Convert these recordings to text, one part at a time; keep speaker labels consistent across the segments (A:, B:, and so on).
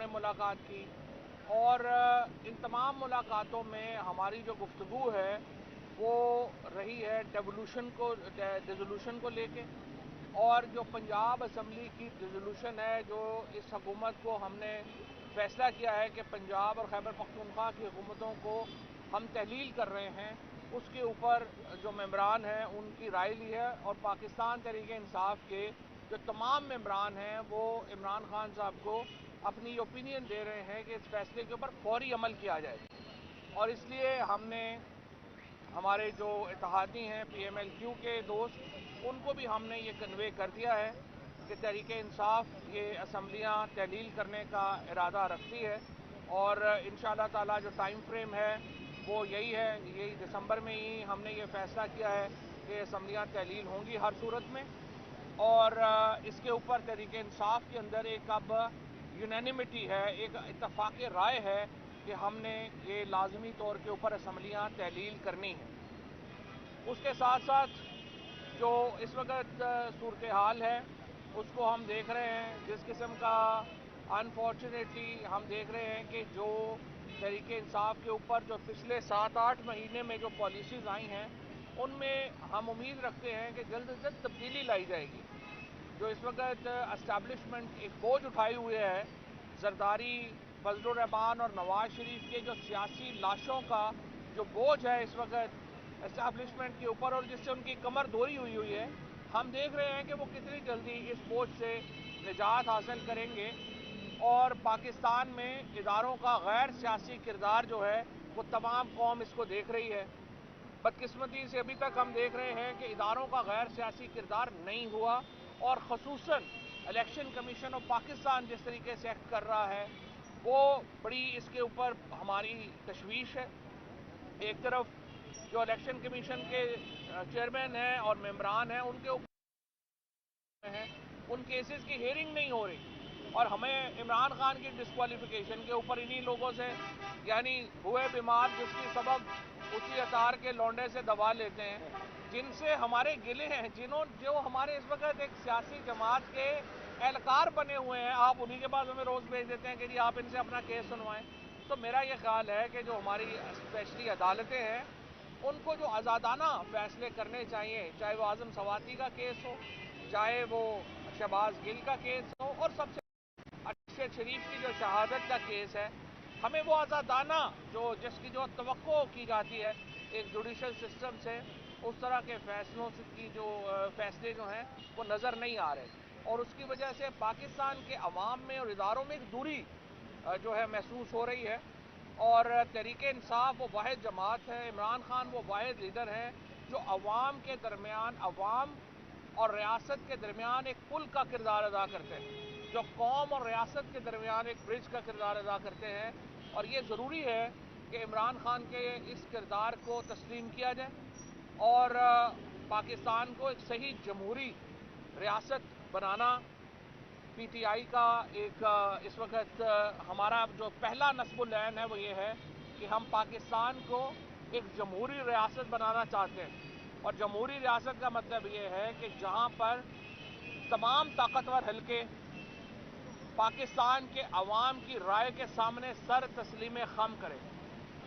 A: में मुलाकात की और इन तमाम मुलाकातों में हमारी जो गुफ्तगू है वो रही है डिसोल्यूशन को लेके, और जो पंजाब असम्बली की डिसोल्यूशन है, जो इस हुकूमत को हमने फैसला किया है कि पंजाब और खैबर पख्तूनख्वा की हुकूमतों को हम तहलील कर रहे हैं, उसके ऊपर जो मेंबरान हैं उनकी राय ली है। और पाकिस्तान तहरीक इंसाफ के जो तमाम मेंबरान हैं वो इमरान खान साहब को अपनी ओपिनियन दे रहे हैं कि इस फैसले के ऊपर फौरी अमल किया जाए। और इसलिए हमने हमारे जो इत्तेहादी हैं PMLQ के दोस्त, उनको भी हमने ये कन्वे कर दिया है कि तहरीक इंसाफ ये असम्बलियाँ तहलील करने का इरादा रखती है, और इंशाअल्लाह ताला जो टाइम फ्रेम है वो यही है, यही दिसंबर में ही हमने ये फ़ैसला किया है कि असम्बलियाँ तहलील होंगी हर सूरत में। और इसके ऊपर तहरीक इंसाफ के अंदर एक अब यूनानिमिटी है, एक इत्तफाक़ राय है कि हमने ये लाजमी तौर के ऊपर असम्बलियाँ तहलील करनी है। उसके साथ साथ जो इस वक्त सूरत हाल है उसको हम देख रहे हैं, जिस किस्म का अनफॉर्चुनेटली हम देख रहे हैं कि जो तहरीक इंसाफ के ऊपर जो पिछले 7-8 महीने में जो पॉलिसीज़ आई हैं उनमें हम उम्मीद रखते हैं कि जल्द से जल्द तब्दीली लाई जाएगी। जो इस वक्त एस्टैब्लिशमेंट एक बोझ उठाए हुए है, जरदारी, फजलुर रहमान और नवाज शरीफ के जो सियासी लाशों का जो बोझ है इस वक्त एस्टैब्लिशमेंट के ऊपर, और जिससे उनकी कमर दोरी हुई है, हम देख रहे हैं कि वो कितनी जल्दी इस बोझ से निजात हासिल करेंगे। और पाकिस्तान में इदारों का गैर सियासी किरदार जो है वो तमाम कौम इसको देख रही है। बदकिस्मती से अभी तक हम देख रहे हैं कि इदारों का गैर सियासी किरदार नहीं हुआ, और ख़ुसूसन इलेक्शन कमीशन ऑफ पाकिस्तान जिस तरीके से एक्ट कर रहा है वो बड़ी इसके ऊपर हमारी तशवीश है। एक तरफ जो इलेक्शन कमीशन के चेयरमैन हैं और मेंबरान हैं उनके ऊपर हैं, उन केसेस की हेयरिंग नहीं हो रही, और हमें इमरान खान की डिस्क्वालिफिकेशन के ऊपर इन्हीं लोगों से, यानी हुए बीमार जिसकी सबब उसी अतार के लौंडे से दवा लेते हैं, जिनसे हमारे गिले हैं, जो हमारे इस वक्त एक सियासी जमात के एहलकार बने हुए हैं, आप उन्हीं के पास हमें रोज़ भेज देते हैं कि जी आप इनसे अपना केस सुनवाएं। तो मेरा ये ख्याल है कि जो हमारी स्पेशली अदालतें हैं उनको जो आज़ादाना फैसले करने चाहिए, चाहे वो आज़म सवाती का केस हो, चाहे वो शहबाज गिल का केस हो, और सबसे अरशद शरीफ की जो शहादत का केस है, हमें वो आज़ादाना जिसकी जो तवक्को की जाती है एक जुडिशल सिस्टम से, उस तरह के फैसलों की जो फैसले जो हैं वो नज़र नहीं आ रहे, और उसकी वजह से पाकिस्तान के अवाम में और इदारों में एक दूरी जो है महसूस हो रही है। और तहरीक इंसाफ वो वाहिद जमात है, इमरान खान वो वाहिद लीडर है जो अवाम के दरमियान, अवाम और रियासत के दरमियान एक पुल का किरदार अदा करते हैं, जो कौम और रियासत के दरमियान एक ब्रिज का किरदार अदा करते हैं। और ये ज़रूरी है कि इमरान खान के इस किरदार को तस्लीम किया जाए, और पाकिस्तान को एक सही जमहूरी रियासत बनाना PTI का एक इस वक्त हमारा जो पहला नस्बुल ऐन है वो ये है कि हम पाकिस्तान को एक जमहूरी रियासत बनाना चाहते हैं। और जमहूरी रियासत का मतलब ये है कि जहाँ पर तमाम ताकतवर हलके पाकिस्तान के अवाम की राय के सामने सर तस्लीम खम करें।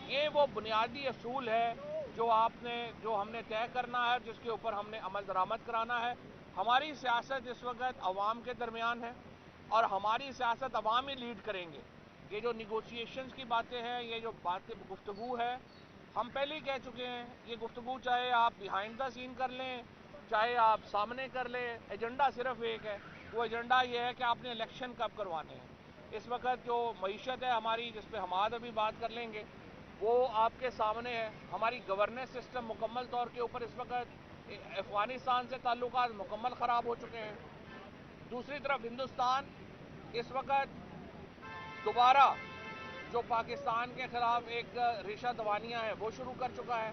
A: ये वो बुनियादी असूल है जो हमने तय करना है, जिसके ऊपर हमने अमल दरामद कराना है। हमारी सियासत इस वक्त अवाम के दरमियान है, और हमारी सियासत अवाम ही लीड करेंगे। ये जो निगोशिएशंस की बातें हैं, ये जो बातें गुफ्तगू है, हम पहले ही कह चुके हैं, ये गुफ्तगू चाहे आप बिहाइंड द सीन कर लें, चाहे आप सामने कर लें, एजेंडा सिर्फ एक है। वो एजेंडा ये है कि आपने इलेक्शन कब करवाने हैं। इस वक्त जो मईशत है हमारी, जिस पर हम आज अभी बात कर लेंगे, वो आपके सामने है। हमारी गवर्नेंस सिस्टम मुकम्मल तौर के ऊपर इस वक्त अफगानिस्तान से ताल्लुकात मुकम्मल ख़राब हो चुके हैं। दूसरी तरफ हिंदुस्तान इस वक्त दोबारा जो पाकिस्तान के ख़िलाफ़ एक रिशा दवानियाँ हैं वो शुरू कर चुका है।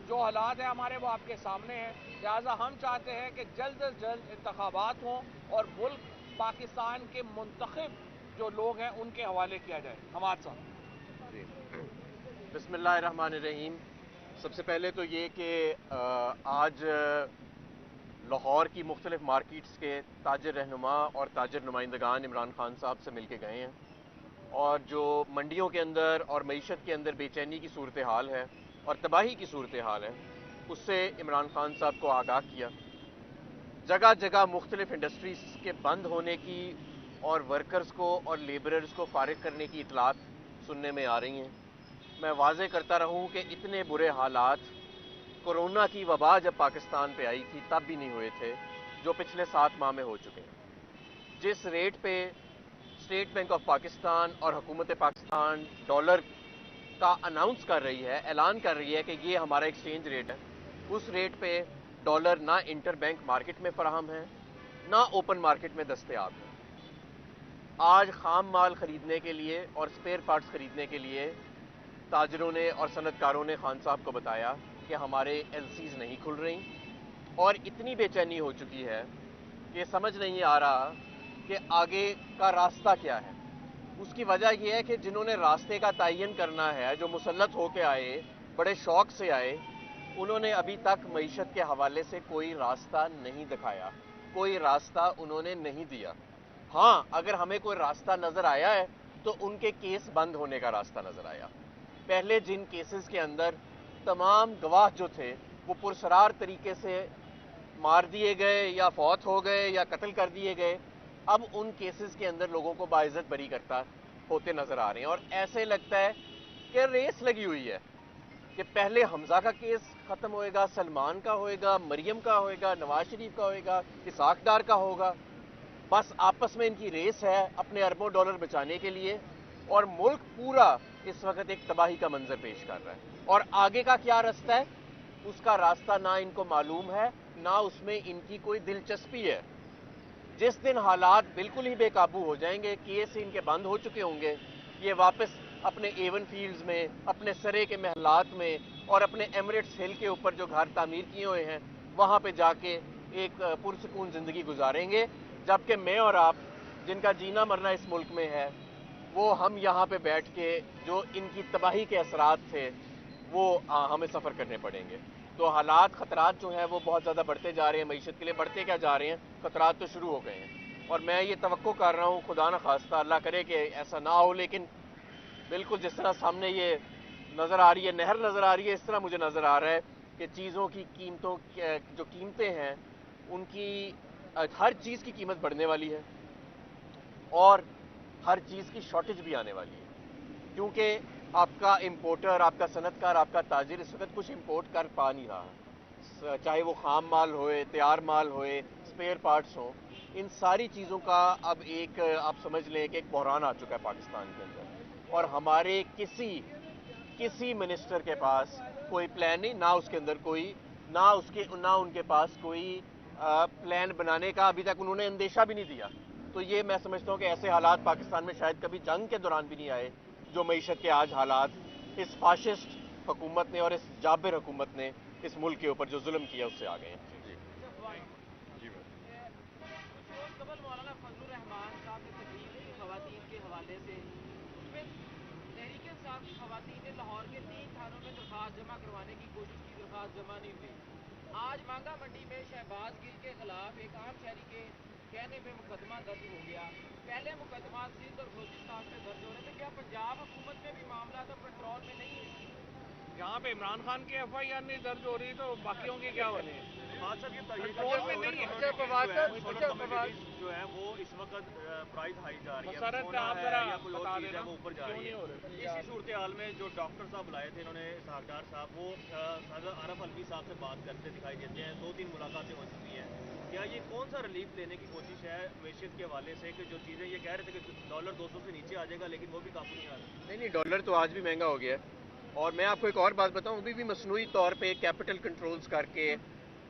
A: जो हालात है हमारे वो आपके सामने हैं, लिहाजा हम चाहते हैं कि जल्द से जल्द इंतखाबात हों और मुल्क पाकिस्तान के मुंतखब जो लोग हैं उनके हवाले किया जाए। हमारे साथ
B: जी बिस्मिल्लाहिर्रहमानिर्रहीम। सबसे पहले तो ये कि आज लाहौर की मुख्तलिफ मार्केट्स के ताजर रहनुमा और ताजर नुमाइंदगान इमरान खान साहब से मिल के गए हैं, اور جو منڈیوں کے اندر اور معیشت کے اندر بے چینی کی صورتحال ہے اور تباہی کی صورتحال ہے، اس سے عمران خان صاحب کو آگاہ کیا. جگہ جگہ مختلف انڈسٹریز کے بند ہونے کی اور ورکرز کو اور لیبررز کو فارغ کرنے کی اطلاعات سننے میں آ رہی ہیں. میں واضح کرتا رہوں کہ اتنے برے حالات کورونا کی وبا جب پاکستان پہ آئی تھی تب بھی نہیں ہوئے تھے جو پچھلے 7 ماہ میں ہو چکے ہیں. جس ریٹ پہ اسٹیٹ بینک آف پاکستان اور حکومت پاکستان ڈالر کا اناؤنس کر رہی ہے، اعلان کر رہی ہے کہ یہ ہمارا ایکسچینج ریٹ ہے، اس ریٹ پہ ڈالر نہ انٹر بینک مارکیٹ میں فراہم ہے نہ اوپن مارکیٹ میں دستیاب ہے. آج خام مال خریدنے کے لیے اور اسپیئر پارٹس خریدنے کے لیے تاجروں نے اور صنعت کاروں نے خان صاحب کو بتایا کہ ہمارے ایل سیز نہیں کھل رہی، اور اتنی بے چینی ہو چکی ہے کہ سمجھ نہیں آ رہا کہ آگے کا راستہ کیا ہے. اس کی وجہ یہ ہے کہ جنہوں نے راستے کا تعین کرنا ہے، جو مسلط ہو کے آئے، بڑے شوق سے آئے، انہوں نے ابھی تک معیشت کے حوالے سے کوئی راستہ نہیں دکھایا، کوئی راستہ انہوں نے نہیں دیا. ہاں، اگر ہمیں کوئی راستہ نظر آیا ہے تو ان کے کیس بند ہونے کا راستہ نظر آیا. پہلے جن کیسز کے اندر تمام گواہ جو تھے وہ پرسرار طریقے سے مار دیے گئے یا فوت ہو گئے یا قتل کر دیے گئے، اب ان کیسز کے اندر لوگوں کو باعزت بری کرتا ہوتے نظر آ رہے ہیں. اور ایسے لگتا ہے کہ ریس لگی ہوئی ہے کہ پہلے حمزہ کا کیس ختم ہوئے گا، سلمان کا ہوئے گا، مریم کا ہوئے گا، نواز شریف کا ہوئے گا، اسحاق ڈار کا ہوگا. بس آپس میں ان کی ریس ہے اپنے اربوں ڈالر بچانے کے لیے، اور ملک پورا اس وقت ایک تباہی کا منظر پیش کر رہا ہے. اور آگے کا کیا راستہ ہے، اس کا راستہ نہ ان کو معلوم ہے نہ اس میں ان کی کوئی دلچسپی ہے. جس دن حالات بالکل ہی بے قابو ہو جائیں گے، کیس ان کے بند ہو چکے ہوں گے، یہ واپس اپنے ایون فیلڈز میں، اپنے سرے کے محلات میں اور اپنے ایمریٹس ہل کے اوپر جو گھر تعمیر کیے ہوئے ہیں وہاں پہ جا کے ایک پرسکون زندگی گزاریں گے. جبکہ میں اور آپ جن کا جینا مرنا اس ملک میں ہے، وہ ہم یہاں پہ بیٹھ کے جو ان کی تباہی کے اثرات تھے وہ ہمیں سفر کرنے پڑیں گے. تو حالات، خطرات جو ہیں وہ بہت زیادہ بڑھتے جا رہے ہیں. معیشت کے لیے بڑھتے کیا جا رہے ہیں، خطرات تو شروع ہو گئے ہیں. اور میں یہ توقع کر رہا ہوں، خدا نہ خواستہ اللہ کرے کہ ایسا نہ ہو، لیکن بالکل جس طرح سامنے یہ نظر آ رہی ہے، نہر نظر آ رہی ہے، اس طرح مجھے نظر آ رہا ہے کہ چیزوں کی قیمتوں جو قیمتیں ہیں ان کی ہر چیز کی قیمت بڑھنے والی ہے اور ہر چیز کی شارٹیج بھی آنے والی ہے. کیونکہ آپ کا امپورٹر، آپ کا صنعت کار، آپ کا تاجر اس وقت کچھ امپورٹ کر پا نہیں رہا، چاہے وہ خام مال ہوئے، تیار مال ہوئے، اسپیئر پارٹس ہوں. ان ساری چیزوں کا اب ایک آپ سمجھ لیں کہ ایک بحران آ چکا ہے پاکستان کے اندر. اور ہمارے کسی منسٹر کے پاس کوئی پلان نہیں، نہ اس کے اندر کوئی، نہ ان کے پاس کوئی پلان بنانے کا ابھی تک انہوں نے اندیشہ بھی نہیں دیا. تو یہ میں سمجھتا ہوں کہ ایسے حالات پاکستان میں شاید کبھی جنگ کے دوران بھی نہیں آئے جو معیشت کے آج حالات اس فاشسٹ حکومت نے اور اس جابر حکومت نے اس ملک کے اوپر جو ظلم کیا اس سے آ گئے ہیں. جی
C: قبل مولانا فضل الرحمان صاحب نے تقریر کی خواتین کے حوالے سے، اس میں تحریک انصاف کی خواتین نے لاہور کے 3 تھانوں میں درخواست جمع کروانے کی کوشش کی، درخواست جمع نہیں ہوئی. آج مانگا منڈی میں شہباز گل کے خلاف ایک عام شہری کے کہنے پہ مقدمہ درج ہو گیا. پہلے مقدمات سندھ اور بلوچستان میں درج ہو رہے تھے، کیا پنجاب حکومت میں بھی معاملات اب کنٹرول میں نہیں ہے؟
A: جہاں پہ عمران خان کی ایف آئی آر نہیں درج ہو رہی تو باقیوں کی کیا ہو رہی ہے؟
C: کنٹرول میں نہیں ہے.
D: جو ہے وہ اس وقت پرائز ہائی جا رہی ہے،
A: مسرت
D: سونا
A: آپ
D: ہے
A: ذرا
D: یا کوئی اور
A: بتا
D: چیز ہے
A: دینا
D: وہ اوپر جا
A: کیوں
D: رہی
A: نہیں ہو
D: ہے.
A: رہی؟
D: اسی صورتحال میں جو ڈاکٹر صاحب بلائے تھے انہوں نے، اسحاق ڈار صاحب، وہ حضرت عارف الوی صاحب سے بات کرتے دکھائی دیتے ہیں. 2-3 ملاقاتیں ہو چکی ہیں. کیا یہ کون سا ریلیف لینے کی کوشش ہے معیشت کے حوالے سے، کہ جو چیزیں یہ کہہ رہے تھے کہ ڈالر 200 سے نیچے آ جائے گا لیکن وہ بھی قابو نہیں آ رہا؟
B: نہیں، ڈالر تو آج بھی مہنگا ہو گیا ہے. اور میں آپ کو ایک اور بات بتاؤں، ابھی بھی مصنوعی طور پہ کیپٹل کنٹرولز کر کے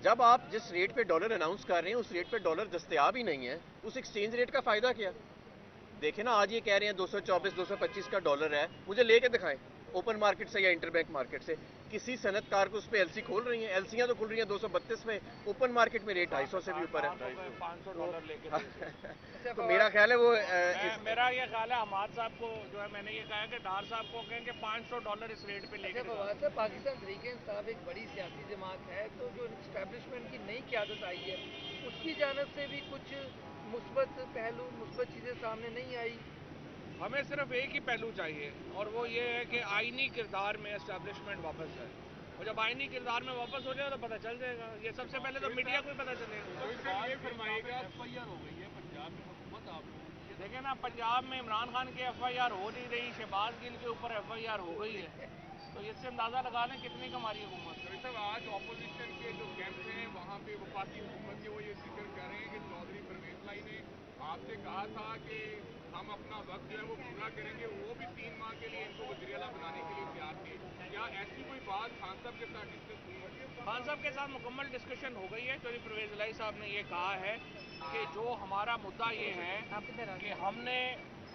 B: جب آپ جس ریٹ پہ ڈالر اناؤنس کر رہے ہیں اس ریٹ پہ ڈالر دستیاب ہی نہیں ہے، اس ایکسچینج ریٹ کا فائدہ کیا؟ دیکھیں نا، آج یہ کہہ رہے ہیں 224 225 کا ڈالر ہے، مجھے لے کے دکھائیں اوپن مارکیٹ سے یا انٹر بینک مارکیٹ سے. کسی صنعت کار کو اس پہ ایل سی کھول رہی ہیں؟ ایل سیاں تو کھل رہی ہیں 232 میں، اوپن مارکیٹ میں ریٹ 250 سے بھی اوپر ہے.
A: $500 لے کے دے
B: تو میرا خیال ہے وہ
A: میرا یہ خیال ہے حماد صاحب کو جو ہے میں نے یہ کہا کہ ڈار صاحب کو کہیں کہ $500 اس ریٹ پہ لے کے
C: فواد صاحب، پاکستان تحریک انصاف ایک بڑی سیاسی جماعت ہے، تو جو اسٹیبلشمنٹ کی نئی قیادت آئی ہے اس کی جانب سے بھی کچھ مثبت پہلو، مثبت چیزیں سامنے نہیں آئی؟
A: हमें सिर्फ एक ही पहलू चाहिए और वो ये है कि आईनी किरदार में एस्टेब्लिशमेंट वापस है, और जब आईनी किरदार में वापस हो जाए तो पता चल जाएगा। ये सबसे पहले तो मीडिया को ही पता चलेगा।
E: ये फरमाइएगा FIR हो गई है पंजाब में हुकूमत आप लोगों की।
A: देखें ना, पंजाब में इमरान खान की FIR हो नहीं रही, शहबाज गिल के ऊपर FIR हो गई है, तो इससे अंदाज़ा लगा लें कितनी कमारी हुकूमत।
E: साहब आज ऑपोजिशन के जो कैंप हैं वहाँ पे वफाकी हुकूमत के वो ये जिक्र कर रहे हैं कि चौधरी परवेज लाई ने आपसे कहा था कि हम अपना वक्त जो है वो पूरा करेंगे, वो भी 3 माह के लिए इनको वज़ीर-ए-आला बनाने के लिए तैयार थे। क्या ऐसी कोई बात खान साहब के साथ डिस्कस हुई है?
A: खान साहब के साथ मुकम्मल डिस्कशन हो गई है। चौधरी परवेज लाई साहब ने ये कहा है कि जो हमारा मुद्दा ये है कि हमने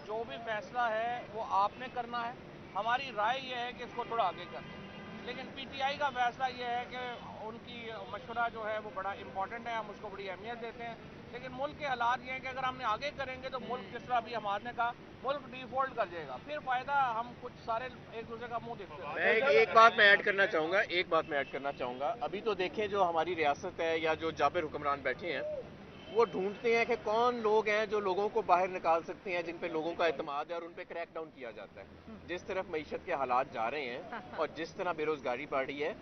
A: जो भी फैसला है वो आपने करना है, हमारी राय ये है कि इसको थोड़ा आगे कर दें, लेकिन PTI का फैसला ये है कि उनकी मशवरा जो है वो बड़ा इंपॉर्टेंट है, हम उसको बड़ी अहमियत देते हैं, लेकिन मुल्क के हालात ये हैं कि अगर हमने आगे करेंगे तो मुल्क जिस तरह अभी हमारे कहा मुल्क डिफॉल्ट कर जाएगा, फिर फ़ायदा हम कुछ सारे एक दूसरे का मुंह देखते हैं।
B: एक बात मैं ऐड करना चाहूँगा, अभी तो देखें जो हमारी रियासत है या जो जाबिर हुक्मरान बैठे हैं वो ढूंढते हैं कि कौन लोग हैं जो लोगों को बाहर निकाल सकते हैं, जिन पे लोगों का एतमाद है और उन पे क्रैक डाउन किया जाता है। जिस तरफ मईशत के हालात जा रहे हैं और जिस तरह बेरोजगारी बढ़ रही है,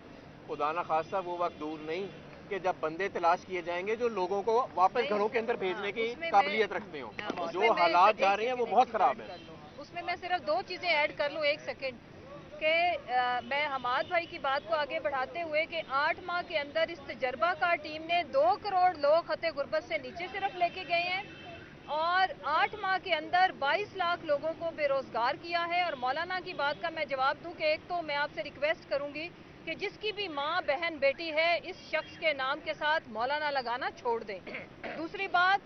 B: खुदा ना खास्ता वो वक्त दूर नहीं कि जब बंदे तलाश किए जाएंगे जो लोगों को वापस घरों के अंदर भेजने की काबिलियत रखते हो। जो हालात जा रहे हैं वो बहुत खराब है।
F: उसमें मैं सिर्फ 2 चीजें ऐड कर लूँ, 1 सेकेंड कि मैं हमाद भाई की बात को आगे बढ़ाते हुए कि 8 माह के अंदर इस तजर्बाकार टीम ने 2 करोड़ लोग खते गुर्बत से नीचे सिर्फ लेके गए हैं और 8 माह के अंदर 22 लाख लोगों को बेरोजगार किया है। और मौलाना की बात का मैं जवाब दूं कि एक तो मैं आपसे रिक्वेस्ट करूंगी कि जिसकी भी माँ बहन बेटी है इस शख्स के नाम के साथ मौलाना लगाना छोड़ दें। दूसरी बात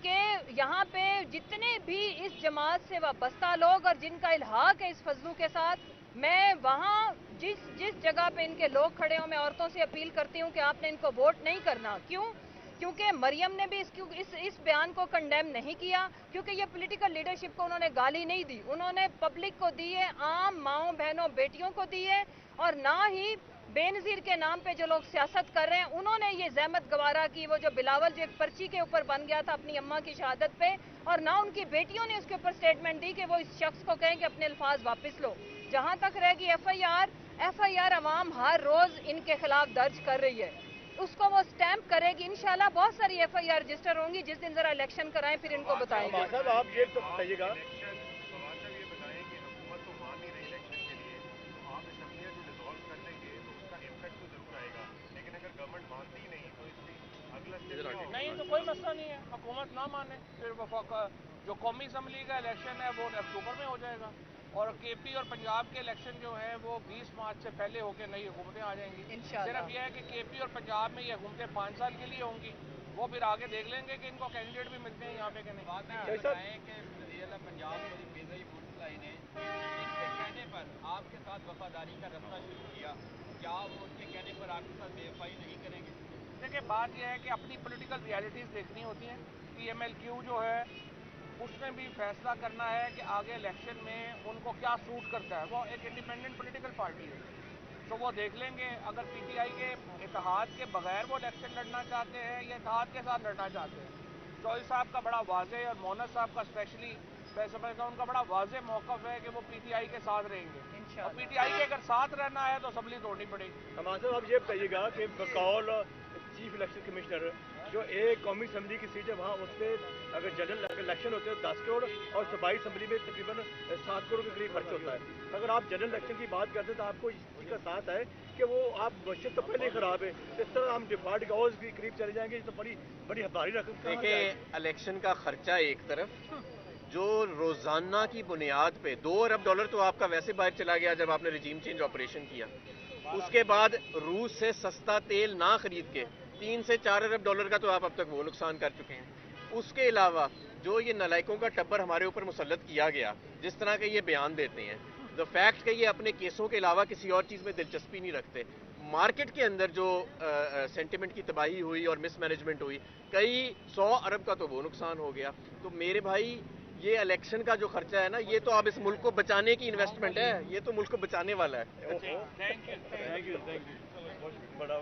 F: कि यहाँ पे जितने भी इस जमात से वाबस्ता लोग और जिनका इल्हाक है इस फजलू के साथ, मैं वहाँ जिस जगह पे इनके लोग खड़े हों, मैं औरतों से अपील करती हूँ कि आपने इनको वोट नहीं करना। क्यों? क्योंकि मरियम ने भी इस बयान को कंडेम नहीं किया, क्योंकि ये पॉलिटिकल लीडरशिप को उन्होंने गाली नहीं दी, उन्होंने पब्लिक को दी है, आम माओं बहनों बेटियों को दी है, और ना ही बेनज़ीर के नाम पे जो लोग सियासत कर रहे हैं उन्होंने ये जहमत गवारा की, वो जो बिलावल जो एक पर्ची के ऊपर बन गया था अपनी अम्मा की शहादत पे, और ना उनकी बेटियों ने उसके ऊपर स्टेटमेंट दी कि वो इस शख्स को कहें कि अपने अल्फाज वापस लो। जहाँ तक रहेगी FIR अवाम हर रोज इनके खिलाफ दर्ज कर रही है, उसको वो स्टैंप करेगी। इंशाल्लाह बहुत सारी FIR रजिस्टर होंगी, जिस दिन जरा इलेक्शन कराएं फिर इनको बताएंगे।
D: साहब आप ये तो बताइएगा,
A: नहीं तो कोई मसला नहीं है, हुकूमत ना माने फिर जो कौमी असम्बली का इलेक्शन है वो अक्टूबर में हो जाएगा, और KP और पंजाब के इलेक्शन जो है वो 20 मार्च से पहले होकर नई हुकूमतें आ जाएंगी। सिर्फ यह है कि KP और पंजाब में ये हुकूमतें 5 साल के लिए होंगी, वो फिर आगे देख लेंगे कि इनको कैंडिडेट भी मिलते हैं यहाँ पे कि नहीं।
C: बात है कि वज़ीर-ए-आला पंजाब और बेज़ई भुट्टोलाई ने इनके कहने पर आपके साथ वफादारी का रास्ता शुरू किया, क्या वो उनके कहने पर आपके साथ बेवफाई नहीं करेंगे?
A: देखिए बात यह है कि अपनी पॉलिटिकल रियलिटीज़ देखनी होती हैं। PMLQ जो है उसने भी फैसला करना है कि आगे इलेक्शन में उनको क्या सूट करता है, वो एक इंडिपेंडेंट पॉलिटिकल पार्टी है, तो वो देख लेंगे। अगर PTI के इत्तेहाद के बगैर वो इलेक्शन लड़ना चाहते हैं या इत्तेहाद के साथ लड़ना चाहते हैं, चौधरी साहब का बड़ा वाज़ेह और मोहन साहब का स्पेशली मैं समझता हूँ उनका बड़ा वाज़ेह मौक़िफ़ है कि वो PTI के साथ रहेंगे, और PTI के अगर साथ रहना है तो असम्बली तोड़नी पड़ेगी।
D: हमारे साहब आप ये बताइएगा कि बकौल चीफ इलेक्शन कमिश्नर जो एक कौमी असम्बली की सीट है वहाँ उस पर अगर जनरल इलेक्शन होते हैं 10 करोड़ और सूबाई असम्बली में तकरीबन 7 करोड़ के करीब खर्च होता है। अगर आप जनरल इलेक्शन की बात करते हैं तो आपको इसका साथ है कि वो आप मस्जिद तो पहले ही खराब है, इस तरह हम डिफॉल्ट गाउस के करीब चले जाएंगे तो बड़ी हदारी रकम।
B: देखिए इलेक्शन का खर्चा एक तरफ, जो रोजाना की बुनियाद पे $2 अरब तो आपका वैसे बाहर चला गया जब आपने रिजीम चेंज ऑपरेशन किया, उसके बाद रूस से सस्ता तेल ना खरीद के $3 से $4 अरब का तो आप अब तक वो नुकसान कर चुके हैं। उसके अलावा जो ये नलायकों का टब्बर हमारे ऊपर मुसल्लत किया गया, जिस तरह के ये बयान देते हैं, द फैक्ट कि ये अपने केसों के अलावा किसी और चीज़ में दिलचस्पी नहीं रखते, मार्केट के अंदर जो सेंटिमेंट की तबाही हुई और मिसमैनेजमेंट हुई, कई 100 अरब का तो वो नुकसान हो गया। तो मेरे भाई ये इलेक्शन का जो खर्चा है ना, ये तो अब इस मुल्क को बचाने की इन्वेस्टमेंट है, ये तो मुल्क को बचाने वाला है।
A: Thank you.
D: बड़ा